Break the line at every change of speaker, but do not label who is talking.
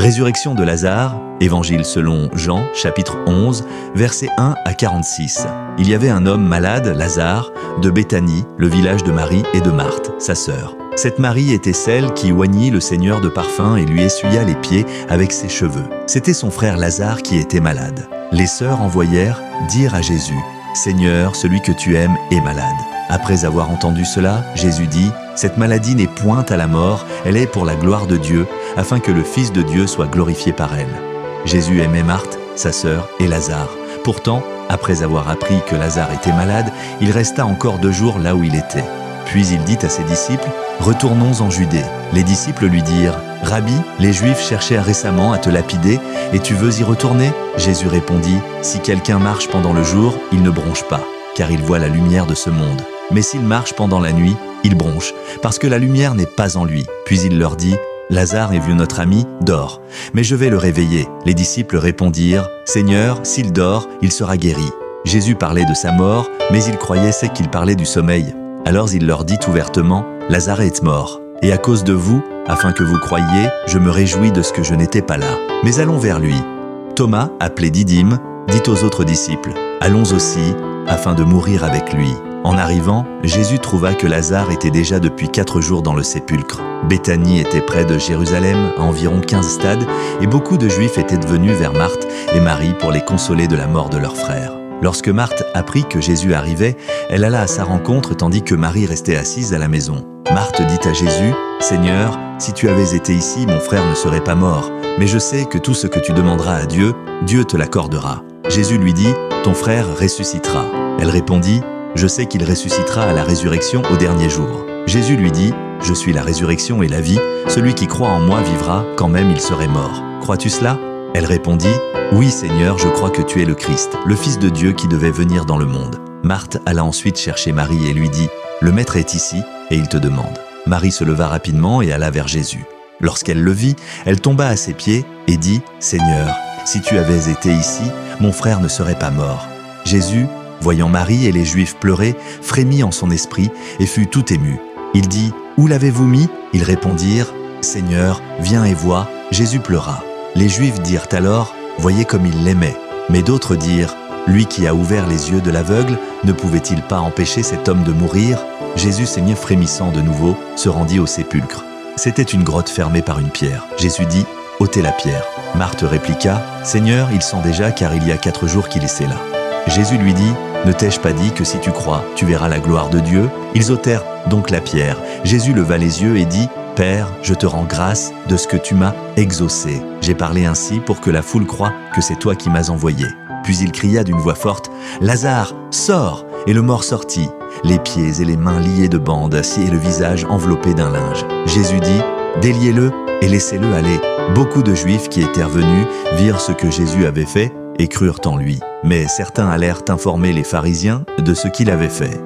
Résurrection de Lazare, Évangile selon Jean, chapitre 11, versets 1 à 46. Il y avait un homme malade, Lazare, de Béthanie, le village de Marie et de Marthe, sa sœur. Cette Marie était celle qui oignit le Seigneur de parfum et lui essuya les pieds avec ses cheveux. C'était son frère Lazare qui était malade. Les sœurs envoyèrent dire à Jésus, « Seigneur, celui que tu aimes est malade. » Après avoir entendu cela, Jésus dit, « Cette maladie n'est point à la mort, elle est pour la gloire de Dieu, afin que le Fils de Dieu soit glorifié par elle. » Jésus aimait Marthe, sa sœur, et Lazare. Pourtant, après avoir appris que Lazare était malade, il resta encore 2 jours là où il était. Puis il dit à ses disciples, « Retournons en Judée. » Les disciples lui dirent, « Rabbi, les Juifs cherchaient récemment à te lapider, et tu veux y retourner ?» Jésus répondit, « Si quelqu'un marche pendant le jour, il ne bronche pas, car il voit la lumière de ce monde. Mais s'il marche pendant la nuit, il bronche, parce que la lumière n'est pas en lui. » Puis il leur dit, « Lazare est vu notre ami, dort, mais je vais le réveiller. » Les disciples répondirent, « Seigneur, s'il dort, il sera guéri. » Jésus parlait de sa mort, mais ils croyaient qu'il parlait du sommeil. Alors il leur dit ouvertement, « Lazare est mort, et à cause de vous, afin que vous croyiez, je me réjouis de ce que je n'étais pas là. Mais allons vers lui. » Thomas, appelé Didyme, dit aux autres disciples, « Allons aussi, afin de mourir avec lui. » En arrivant, Jésus trouva que Lazare était déjà depuis 4 jours dans le sépulcre. Béthanie était près de Jérusalem, à environ 15 stades, et beaucoup de Juifs étaient venus vers Marthe et Marie pour les consoler de la mort de leur frère. Lorsque Marthe apprit que Jésus arrivait, elle alla à sa rencontre tandis que Marie restait assise à la maison. Marthe dit à Jésus, « Seigneur, si tu avais été ici, mon frère ne serait pas mort. Mais je sais que tout ce que tu demanderas à Dieu, Dieu te l'accordera. » Jésus lui dit, « Ton frère ressuscitera. » Elle répondit, « Je sais qu'il ressuscitera à la résurrection au dernier jour. » Jésus lui dit, « Je suis la résurrection et la vie. Celui qui croit en moi vivra quand même il serait mort. Crois-tu cela ?» Elle répondit, « Oui, Seigneur, je crois que tu es le Christ, le Fils de Dieu qui devait venir dans le monde. » Marthe alla ensuite chercher Marie et lui dit, « Le Maître est ici et il te demande. » Marie se leva rapidement et alla vers Jésus. Lorsqu'elle le vit, elle tomba à ses pieds et dit, « Seigneur, si tu avais été ici, mon frère ne serait pas mort. » Jésus, voyant Marie et les Juifs pleurer, frémit en son esprit et fut tout ému. Il dit, « Où l'avez-vous mis ?» Ils répondirent, « Seigneur, viens et vois. » Jésus pleura. Les Juifs dirent alors, « Voyez comme il l'aimait. » Mais d'autres dirent, « Lui qui a ouvert les yeux de l'aveugle, ne pouvait-il pas empêcher cet homme de mourir ?» Jésus, s'émut frémissant de nouveau, se rendit au sépulcre. C'était une grotte fermée par une pierre. Jésus dit, « Ôtez la pierre. » Marthe répliqua, « Seigneur, il sent déjà car il y a 4 jours qu'il est là. » Jésus lui dit, « Ne t'ai-je pas dit que si tu crois, tu verras la gloire de Dieu ?» Ils ôtèrent donc la pierre. Jésus leva les yeux et dit, « Père, je te rends grâce de ce que tu m'as exaucé. J'ai parlé ainsi pour que la foule croie que c'est toi qui m'as envoyé. » Puis il cria d'une voix forte, « Lazare, sors !» Et le mort sortit, les pieds et les mains liés de bandes et le visage enveloppé d'un linge. Jésus dit, « Déliez-le et laissez-le aller. » Beaucoup de Juifs qui étaient venus virent ce que Jésus avait fait et crurent en lui. Mais certains allèrent informer les pharisiens de ce qu'il avait fait.